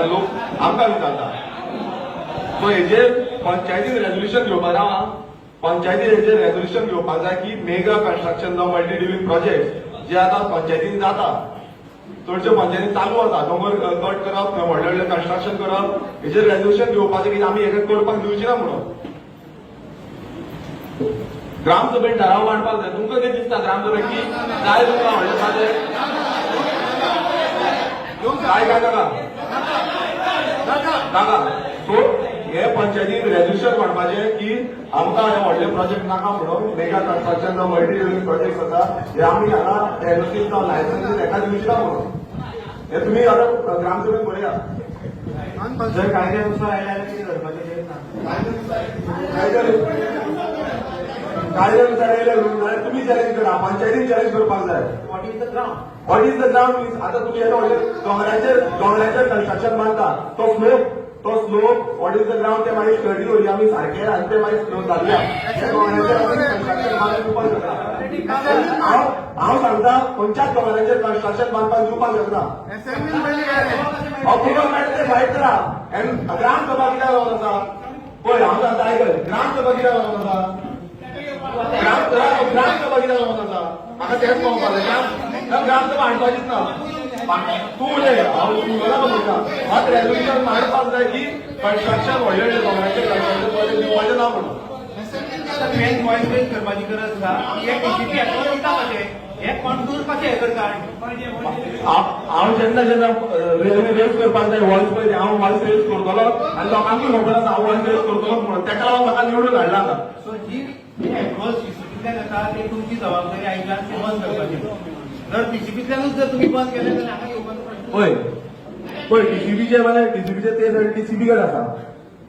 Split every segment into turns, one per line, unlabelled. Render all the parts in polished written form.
लोक आमकां विचारता. सो हेजेर पंचायतीन रेझोल्युशन घेवपाक जाय. पंचायतीन हेजेर रेझोल्युशन घेवपाक जाय की मेगा कन्स्ट्रक्शन जावं मल्टी डिव्हिजन प्रोजेक्ट जे आतां पंचायतीन जाता चडशे पंचायती चालू आसा. दोंगर कट करप, व्हडले व्हडले कन्स्ट्रक्शन करप, हेजेर रेझोल्युशन घेवपाचें की आमी हेका करपाक दिवची ना म्हणून. ग्रामसभेन ठराव मांडपाक जाय. तुमकां कितें दिसता ग्रामसभेक की जाय तुमकां व्हडले प्रोजेक्ट काय काय नाका. सो हे पंचायतीन रेझोल्युशन मांडपाचें की आमकां हे व्हडले प्रोजेक्ट नाका म्हणून मेगा कन्स्ट्रक्शन जावं मल्टी डिव्हिजन प्रोजेक्ट आसा हे आमी हांगा एनओसी जावं लायसन्स हेका दिवची ना म्हणून. हे तुमी आतां ग्रामसभेन पळया.
जर कायद्यानुसार आयल्यार कितें करपाचें
कायद्यानुसार येयले जाल्यार तुमी चॅलेंज करा. पंचायतीन चॅलेंज करपाक जाय.
What is the ground?
What is the ground means आतां तुमी हे व्हडले दोंगराचेर कन्स्ट्रक्शन बांदता तो slope what is the ground ते मागीर स्टडी करूया आमी सारखे आनी ते मागीर स्लोप घालुया. कन्स्ट्रक्शन बांदून दिवपाक शकता. हांव सांगता खंयच्याच दोंगराचेर कन्स्ट्रक्शन बांदपाक दिवपाक शकना. अप्रुवल मेळटा ते फायट करा. ग्रामसभा कित्याक जावन आसा पळय हांव सांगता आयकय. ग्रामसभा कित्याक जावन आसा ग्रामसभा कित्याक जावन आसा म्हाका तेंच कळपाक जाय. ग्रामसभा हाडपाचीच ना. तूं उलय हांव उलोवना म्हणटा. मात रेझोल्युशन मांडपाक जाय की कन्स्ट्रक्शन व्हडले व्हडले दोंगराचेर कन्स्ट्रक्शन प्रोजेक्ट दिवपाचें ना म्हणून.
मेन पॉयंट रेज करपाची गरज आसा. हे टीसीपी येतलो वयता कशें हे कंट्रोल कशें हे करता.
हांव जेन्ना रेज करपाक जाय वॉयस पळय हांव वॉयस रेज करतलो आनी लोकांकूय खबर आसा हांव वॉयस रेज करतलो म्हणून. तेका लागून म्हाका निवडून हाडला.
सो जी एप्रोच टीसीपींतल्यान येता ती तुमची जबाबदारी आयल्यान ती बंद करपाची. जर टीसीपींतल्यानूच जर तुमी बंद केलें जाल्यार हांगा येवपाचो
पळय टीसीपीचे म्हणजे टीसीपीचे ते सायड टीसीपी कडेन आसा,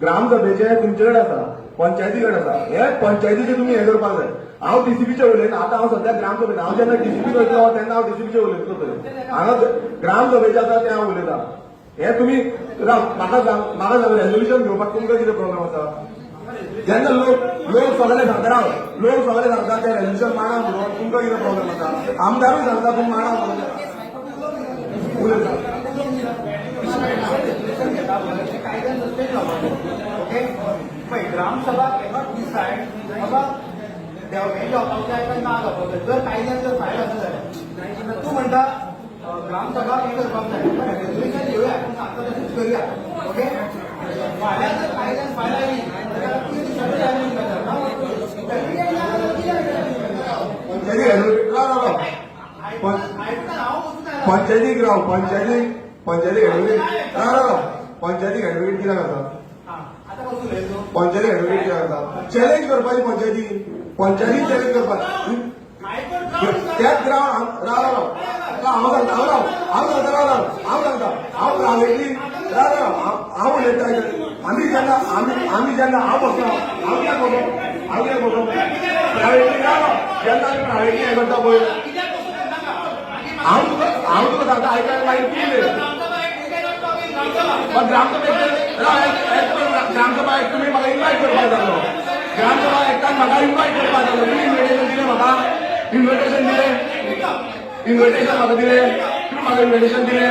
ग्रामसभेचे तुमचे कडेन आसा, पंचायती कडेन आसा. हे पंचायतीचे तुमी हे करपाक जाय. हांव टीसीपीचे उलयना. आतां हांव सध्या ग्रामसभेन हांव जेन्ना टीसीपी वयतलो तेन्ना हांव टीसीपीचे उलयतलो थंय. हांगा ग्रामसभेचे आसा ते हांव उलयता. हे तुमी म्हाका सांग रेझोल्युशन घेवपाक तुमकां कितें प्रॉब्लेम आसा. जेन्ना लोक सगळे सांगता लोक सगळे सांगता ते रेझोल्युशन मांडा म्हणून तुमकां कितें प्रॉब्लेम आसा. आमदारूय सांगता तुम्ही मांडा म्हणून उलयता.
ग्रामसभा कॅनॉट डिसायड बाबा हे जावपाक जाय काय ना जावपाक जाय. जर कायद्यान जर फायल आसा जाल्यार तूं म्हणटा ग्रामसभा हे करपाक जाय. रेझोल्युशन घेवया पूण सांगता तशेंच करुया. ओके फाल्यां जर कायद्यान फायल आयली जाल्यार तुमी डिसायड जाय
पंचायती ग्राम पंचायती एडवोकेट कित्याक आसा. पंचायती एडवोकेट कित्याक आसा. चॅलेंज करपाची पंचायती चॅलेंज करपाची. त्याच ग्राउंड हांव सांगता हांव प्रायवेटली हांव उलयता. आमी जेन्ना हांव बसलो हांव कित्याक बसो प्रायवेटली जेन्ना आमी प्रायवेटली हे करता पळय हांव तुका सांगता आयकल्यार मागीर तूं उलय. ग्रामसभा एक तुमी म्हाका इन्वायट करपाक जालो. ग्रामसभा एकटान म्हाका इन्वायट करपाक जालो. तुमी इन्विटेशन दिलें म्हाका. इन्विटेशन म्हाका दिलें. तुमी म्हाका इन्विटेशन दिलें.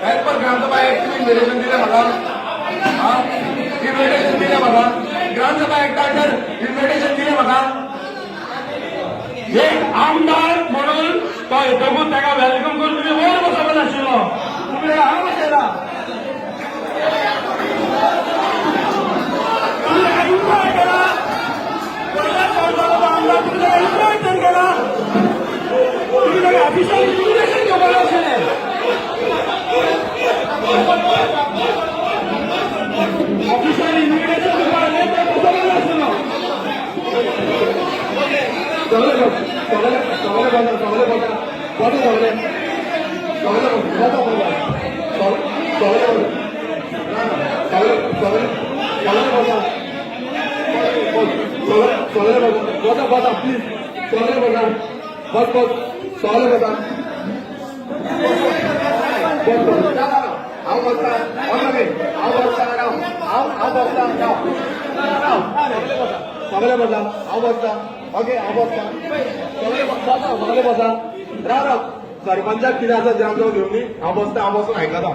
एज पर ग्रामसभा एक तुमी इन्विटेशन दिलें म्हाका. इन्विटेशन दिलें म्हाका. ग्रामसभा एकटान जर इन्विटेशन दिलें म्हाका एक आमदार म्हणून तो येतकूच ताका वेलकम करून तुमी वयर बसोवंक नाशिल्लो. तुमी ताका हांगा बसयला. इन्वायट केला. आमदार तुमी ताका इन्वायट केला. तुमी ताका ऑफिशियल इन्विटेशन घेवपाक नाशिल्लें. ऑफिशियल इन्विटेशन घेवपाक बसोवंक नाशिल्लो. सरपंचाक कितें आसा जें आमकां घेवन न्ही हांव बसता हांव बसून आयकता.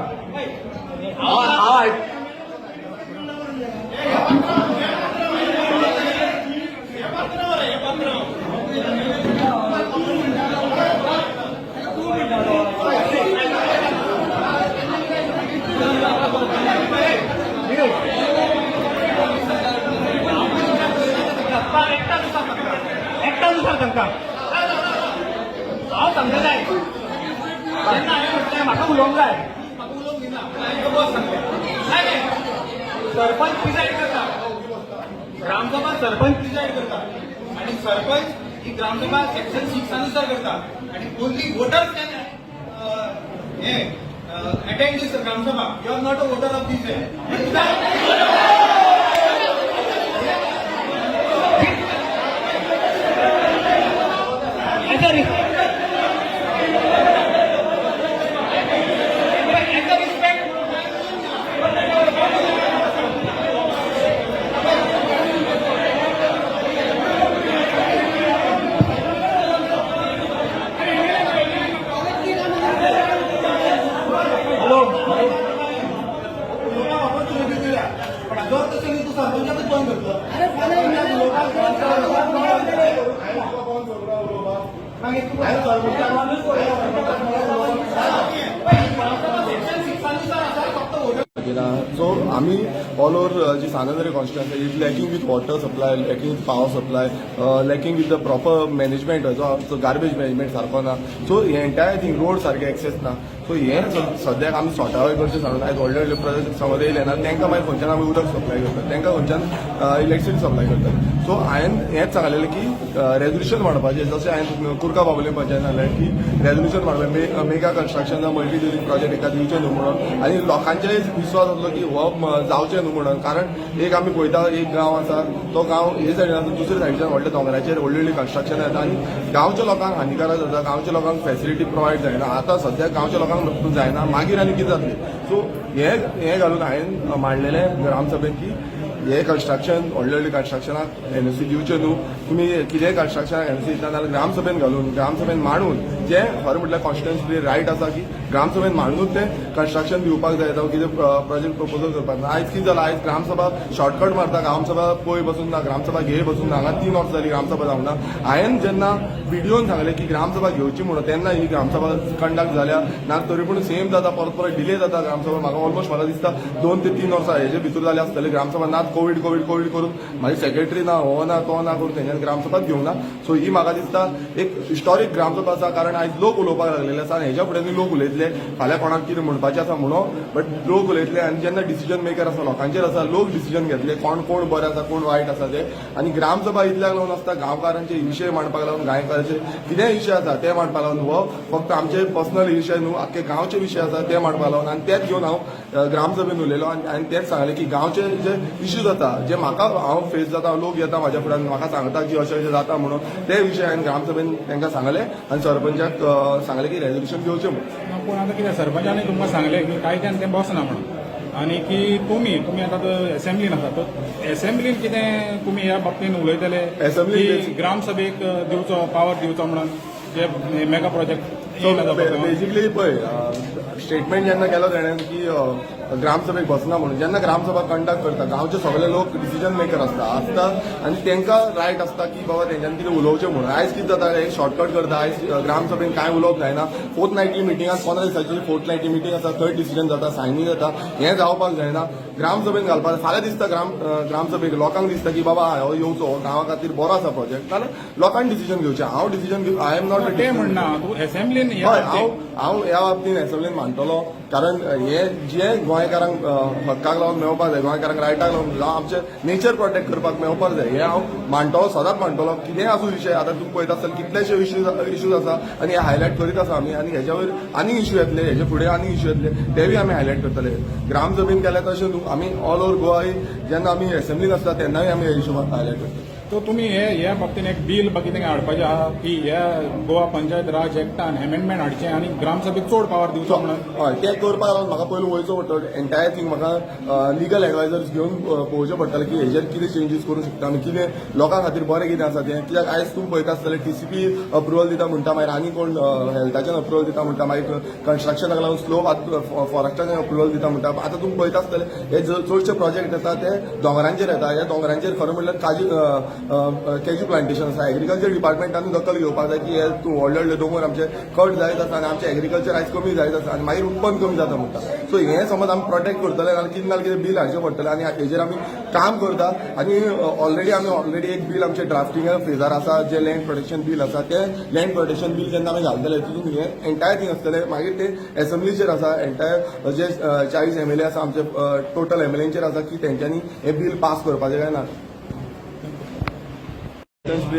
एकटा दिवसार तांकां हांव सांगता जाय जेन्ना हांवें म्हटलें म्हाका उलोवंक जाय म्हाका उलोवंक दिना हांवें बस सांगलें नाही सरपंच प्रिजायड करता ग्रामसभा सरपंच प्रिजायड करता आणि सरपंच ही ग्रामसभा सेक्शन 6 अनुसार करता आणि ओनली वोटर्स कॅन हे attend this Gram Sabha you are not a voter of this opportunity दिल्या पण जर तसं मी तू सरपंचातच बंद करतो
सो आम्ही ऑल ओव्हर जी Sangewadi constituency is lacking with water supply lacking with power supply lacking with the proper management जो गार्बेज मॅनेजमेंट सारको ना सो हे एंटायर थिंग रोड सारखे एक्सेस ना सो हे सद्याक आमी सॉर्ट आवट करचें सांगून आयज व्हडले व्हडले प्रोजेक्ट समज येयले ना तांकां मागीर खंयच्यान आमी उदक सप्लाय करतात तांकां खंयच्यान इलेक्ट्रिसिटी सप्लाय करतात सो हांवें हेंच सांगलेलें की रेजोल्युशन मांडपाचें जशें हांवें कुर्का बाबुले पंचायत सांगलें की रेजोल्युशन मांडलें mega construction multi during project एका दिवचें न्हू म्हणून आनी लोकांचे विश्वास आसलो की हो जावचें न्हू म्हणून कारण एक आमी पळयता एक गांव आसा तो गांव हे सायडीन आसा दुसरे सायडीच्यान व्हडल्या दोंगराचेर व्हडली व्हडली कन्स्ट्रक्शन येता आनी गांवच्या लोकांक हानिकारक जाता गांवच्या लोकांक फेसिलिटी प्रोवायड जायना आतां सद्याक गांवच्या लोकांक जायना मागीर आनी कितें जातलें सो हे घालून हांवें मांडलेलें ग्रामसभेन की हे कन्स्ट्रक्शन व्हडले व्हडले कन्स्ट्रक्शनाक एनओसी दिवचें न्हू तुमी कितेंय कन्स्ट्रक्शनाक एनओसी दिता जाल्यार ग्रामसभेन घालून ग्रामसभेन मांडून जे खरें म्हटल्यार कॉन्स्टिट्युएन्सी रायट आसा की ग्रामसभेन मांडूनच तें कन्स्ट्रक्शन दिवपाक जाय जावं कितें प्रोजेक्ट प्रपोजल करपाक जाय आयज कितें जालां आयज ग्रामसभा शॉर्टकट मारता ग्रामसभा पळय बसून ना ग्रामसभा घे बसून ना हांगा 3 वर्सां जालीं ग्रामसभा जावंक ना हांवें जेन्ना व्हिडिओन सांगलें की ग्रामसभा घेवची म्हणून तेन्ना ही ग्रामसभा कंडक्ट जाल्या ना तरी पूण सेम जाता परत परत डिले जाता ग्रामसभा म्हाका ऑलमोस्ट म्हाका दिसता 2 ते 3 वर्सां हेजे भितर जाले आसतले ग्रामसभा ना कोविड करून मागीर सेक्रेटरी ना हो ना तो ना करून तेंच्यानी ग्रामसभाच घेवंक ना सो ही म्हाका दिसता एक हिस्टॉरीक ग्रामसभा आसा कारण आयज लोक उलोवपाक लागलेले आसा आनी हेच्या फुडें लोक उलयतले फाल्यां कोणाक कितें म्हणपाचें आसा म्हणून बट लोक उलयतले आनी जेन्ना डिसिजन मेकर आसा लोकांचेर आसा लोक डिसिजन घेतले कोण बरें आसा कोण वायट आसा ते आनी ग्रामसभा इतल्याक लागून आसता गांवकारांचे विशय मांडपाक लागून गांवकारांचे कितें विशय आसा ते मांडपाक लागून हो फक्त आमचे पर्सनल विशय न्हू आख्खे गांवचे विशय आसा ते मांडपाक लागून आनी तेच घेवन हांव ग्रामसभेन उलयलो आनी तेच सांगलें की गांवचे जे इश्यू जाता जे म्हाका हांव फेस जाता लोक येता म्हाज्या फुड्यान म्हाका सांगता की अशें अशें जाता म्हणून ते विशय हांवें ग्रामसभेन तांकां सांगलें आनी सरपंचाक सांगलें की रेजोल्युशन घेवचें म्हणून
पूण आतां कितें सरपंचानी तुमकां सांगलें की कांय टायम तें बसना म्हणून आनी की तुमी आतां एसेंब्लीन आसा तर एसेंब्लीन कितें तुमी ह्या बाबतीन उलयतले की ग्रामसभेक दिवचो पावर दिवचो म्हणून जे मेगा प्रोजेक्ट
बेसिकली पळय स्टेटमेंट जेन्ना केलो तेणें की ग्रामसभेक बसना म्हणून जेन्ना ग्रामसभा कंडक्ट करता गांवचे सगळे लोक डिसिजन मेकर आसता आनी तांकां रायट आसता की बाबा तेंच्यांनी कितें उलोवचें म्हणून आयज कितें जाता एक शॉर्टकट करता आयज ग्रामसभेन कांय उलोवप जायना फोर्टनायटली मिटिंगाक 15 दिसांची फोर्टनायटली मिटींग आसा थंय डिसिजन जाता सायनी जाता हें जावपाक जायना ग्रामसभेन घालपाक फाल्यां दिसता ग्रामसभेक लोकांक दिसता की बाबा हो येवचो गांवा खातीर बरो आसा प्रोजेक्ट जाल्यार लोकांनी डिसिजन घेवचें हांव डिसिजन घेव आय एम नॉट
ते म्हणना तूं एसेंब्लीन
हय हांव ह्या बाबतीन एसेंब्लीन मानतलो कारण हे जे गोंयकारांक हक्काक लागून मेळपाक जाय गोंयकारांक रायटाक लागून जावं आमचे नेचर प्रोटेक्ट करपाक मेळपाक जाय हे हांव मानतलो सदांच मानतलो कितेंय आसूं विशय आतां तूं पळयता आसतना कितलेशे इश्यूज आसा आनी हे हायलायट करीत आसा आमी आनी हेच्या वयर आनी इश्यू येतले हेचे फुडें आनी इश्यू येतले तेवूय आमी हायलायट करतले ग्रामसभेन केले तशें न्हू आमी ऑल ओव्हर गोवा जेन्ना आमी एसेंब्लीन आसता तेन्नाय आमी हे इश्यू हायलायट करतले
तो तुम्ही ह्या बाबतीन एक बील कितें हाडपाचें आहा की ह्या गोवा पंचायत राज एक्टान अमेंडमेंट हाडचें आनी ग्रामसभेक चड पावर दिवचो म्हणून
हय तें करपाक लागून म्हाका पयलीं वयचो पडटलो एंटायर थिंग म्हाका लिगल एडवायजर्स घेवन पळोवचें पडटलें की हेजेर कितें चेंजीस करूंक शकता आमी कितें लोकां खातीर बरें कितें आसा तें कित्याक आयज तुमी पळयता आसतलें टीसीपी अप्रुवल दिता म्हणटा मागीर आनी कोण हेल्थाच्यान अप्रुवल दिता म्हणटा मागीर कन्स्ट्रक्शनाक लागून स्लो फॉरेस्टाच्यान अप्रुवल दिता म्हणटा आतां तुमी पळयता आसतलें हे चडशे प्रोजेक्ट येता ते दोंगरांचेर येता ह्या दोंगरांचेर खरें म्हणल्यार कॅज्यू प्लांटेशन आसा एग्रीकल्चर डिपार्टमेंटान दखल घेवपाक जाय की हे व्हडले व्हडले दोंगर आमचे कट जायत आसा आनी आमचे एग्रीकल्चर आयज कमी जायत आसा आनी मागीर उत्पन्न कमी जाता म्हणटा सो हें समज आमी प्रोटेक्ट करतले जाल्यार कितें ना कितें बील हाडचें पडटलें आनी हेजेर आमी काम करता आनी ऑलरेडी एक बील आमचे ड्राफ्टिंग फेजार आसा जे लँड प्रोटेक्शन बील आसा तें लँड प्रोटेक्शन बील जेन्ना आमी घालतले तितून हें एंटायर थिंग आसतलें मागीर तें एसेंब्लीचेर आसा एंटायर जे 40 MLA आसा आमचे टोटल एमएलएंचेर आसा की तेंच्यांनी हें बील पास करपाचें काय ना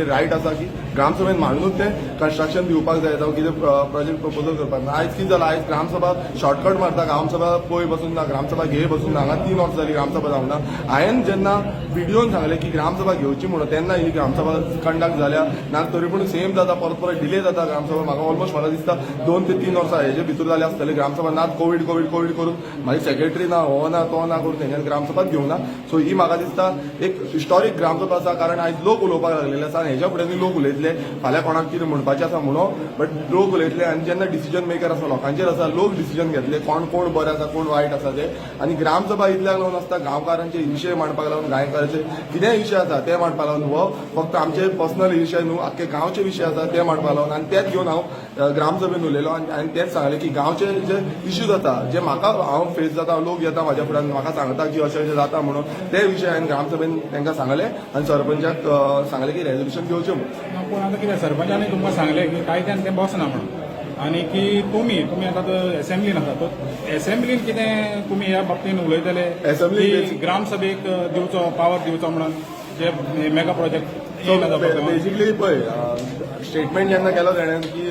रायट आसा की ग्रामसभेन मांडूनच ते कन्स्ट्रक्शन दिवपाक जाय जावं कितें प्रोजेक्ट प्रपोजल करपाक ना आयज कितें जालां आयज ग्रामसभा शॉर्टकट मारता ग्रामसभा पळय बसून ना ग्रामसभा घे बसून ना हांगा 3 वर्सां जालीं ग्रामसभा जावंक ना हांवें जेन्ना व्हिडिओन सांगलें की ग्रामसभा घेवची म्हणून तेन्ना ही ग्रामसभा कंडक्ट जाल्या ना तरी पूण सेम जाता परत डिले जाता ग्रामसभा म्हाका ऑलमोस्ट म्हाका दिसता 2 ते 3 वर्सां हेजे भितर जाले आसतले ग्रामसभा ना कोवीड करून मागीर सेक्रेटरी ना हो ना तो ना करून तेंच्यान ग्रामसभाच घेवंक ना सो ही म्हाका दिसता एक हिस्टॉरीक ग्रामसभा आसा कारण आयज लोक उलोवपाक लागलेले आसा आनी हेच्या फुडें लोक उलयतले फाल्यां कोणाक कितें म्हणपाचें आसा म्हणून बट लोक उलयतले आनी जेन्ना डिसिजन मेकर आसा लोकांचेर आसा लोक डिसिजन घेतले कोण बरें आसा कोण वायट आसा ते आनी ग्रामसभा इतल्याक लागून आसता गांवकारांचे विशय मांडपाक लागून गांवकारांचे कितेंय विशय आसा ते मांडपाक लागून हो फक्त आमचे पर्सनल विशय न्हू आख्खे गांवचे विशय आसा ते मांडपाक लागून आनी तेच घेवन हांव ग्रामसभेन उलयलो आनी तेच सांगलें की गांवचे जे इश्यूज जाता जे म्हाका हांव फेस जाता लोक येता म्हाज्या फुड्यान म्हाका सांगता की अशें जाता म्हणून ते विशय हांवें ग्रामसभेन तांकां सांगलें आनी सरपंचाक सांगलें की रेजोल्युशन घेवचें म्हणून
पूण आतां कितें सरपंचानी तुमकां सांगलें की कायद्यान तें बसना म्हणून आनी की तुमी आतां एसेंब्लीन आसा तो एसेंब्लीन कितें तुमी ह्या बाबतीन उलयतले की ग्रामसभेक दिवचो पावर दिवचो म्हणून जे मेगा प्रोजेक्ट
बेसिकली पळय स्टेटमेंट जेन्ना केलो तेणें की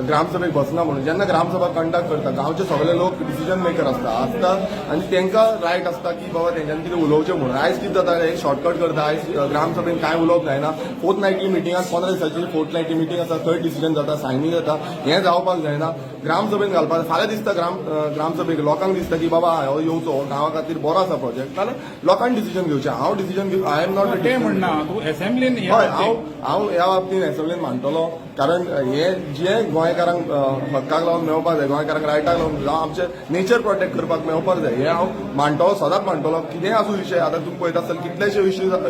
ग्रामसभेक बसना म्हणून जेन्ना ग्रामसभा कंडक्ट करता गांवचे सगळे लोक डिसिजन मेकर आसता आनी तांकां रायट आसता की बाबा तेंच्यांनी कितें उलोवचें म्हणून आयज कितें जाता एक शॉर्टकट करता आयज ग्रामसभेन कांय उलोवप जायना फोर्थनायटली मिटिंगाक 15 दिसाची फोर्थनायटली मिटींग आसा थंय डिसिजन जाता सायनींग जाता हें जावपाक जायना ग्रामसभेन घालपाक फाल्यां दिसता ग्रामसभेक लोकांक दिसता की बाबा हो येवचो गांवा खातीर बरो आसा प्रोजेक्ट जाल्यार लोकांनी डिसिजन घेवचें हांव डिसिजन घेव आय एम नॉट
ते म्हणना तूं एसेंब्लीन
हय हांव ह्या बाबतीन एसेंब्लीन मांडटलो कारण हे जे गोंयकारांक हक्काक लागून मेळपाक जाय गोंयकारांक रायटाक लागून जावं आमचे नेचर प्रोटेक्ट करपाक मेळपाक जाय हे हांव मांडटलो सदांच मांडटलो कितेंय आसूं विशय आतां तुमी पळयता आसतले कितलेशे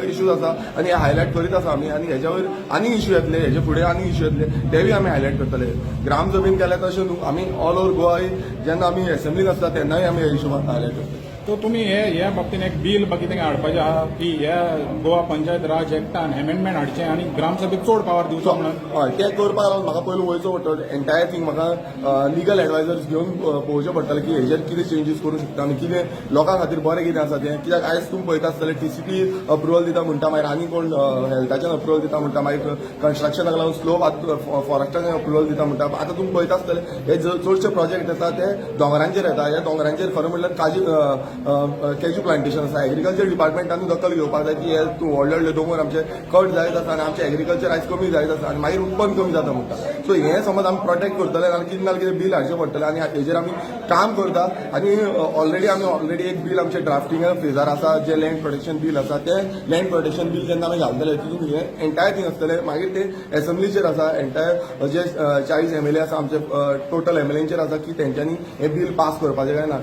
इश्यूज आसा आनी हे हायलायट करीत आसा आमी आनी हेच्या वयर आनी इश्यू येतले हेजे फुडें आनी इश्यू येतले तेवूय आमी हायलायट करतले ग्रामसभेन केले तशें न्हू आमी ऑल ओव्हर गोवा जेन्ना आमी एसेंब्लीन आसता तेन्नाय आमी हे इश्यू हायलायट करतले
तो तुमी ह्या बाबतीन एक बील कितें हाडपाचें आहा की ह्या गोवा पंचायत राज एक्टान अमेंडमेंट हाडचें आनी ग्रामसभेक चड पावर दिवचो म्हणून
हय तें करपाक लागून म्हाका पयलीं वयचो पडटलो एंटायर थिंग म्हाका लिगल एडवायजर्स घेवन पळोवचें पडटलें की हेजेर कितें चेंजीस करूंक शकता आनी कितें लोकां खातीर बरें कितें आसा तें कित्याक आयज तुमी पळयता आसतलें टीसीपी अप्रुवल दिता म्हणटा मागीर आनी कोण हेल्थाच्यान अप्रुवल दिता म्हणटा मागीर कन्स्ट्रक्शनाक लागून स्लो फॉरेस्टाच्यान अप्रुवल दिता म्हणटा आतां तुमी पळयता आसतलें हे चडशे प्रोजेक्ट येता ते दोंगरांचेर येता ह्या दोंगरांचेर खरें म्हणल्यार कॅज्यू प्लांटेशन आसा एग्रीकल्चर डिपार्टमेंटान दखल घेवपाक जाय की हे व्हडले व्हडले दोंगर आमचे कट जायत आसा आनी आमचे एग्रीकल्चर आयज कमी जायत आसा आनी मागीर उत्पन्न कमी जाता म्हणटा सो हें समज आमी प्रोटेक्ट करतले जाल्यार कितें ना कितें बील हाडचें पडटलें आनी हेजेर आमी काम करता आनी ऑलरेडी एक बील आमचे ड्राफ्टिंग फेजार आसा जे लँड प्रोटेक्शन बील आसा तें लँड प्रोटेक्शन बील जेन्ना आमी घालतले तितून हें एंटायर थिंग आसतलें मागीर तें एसेंब्लीचेर आसा एंटायर जे 40 MLA आसा आमचे टोटल एमएलएंचेर आसा की तेंच्यांनी हें बील पास करपाचें काय ना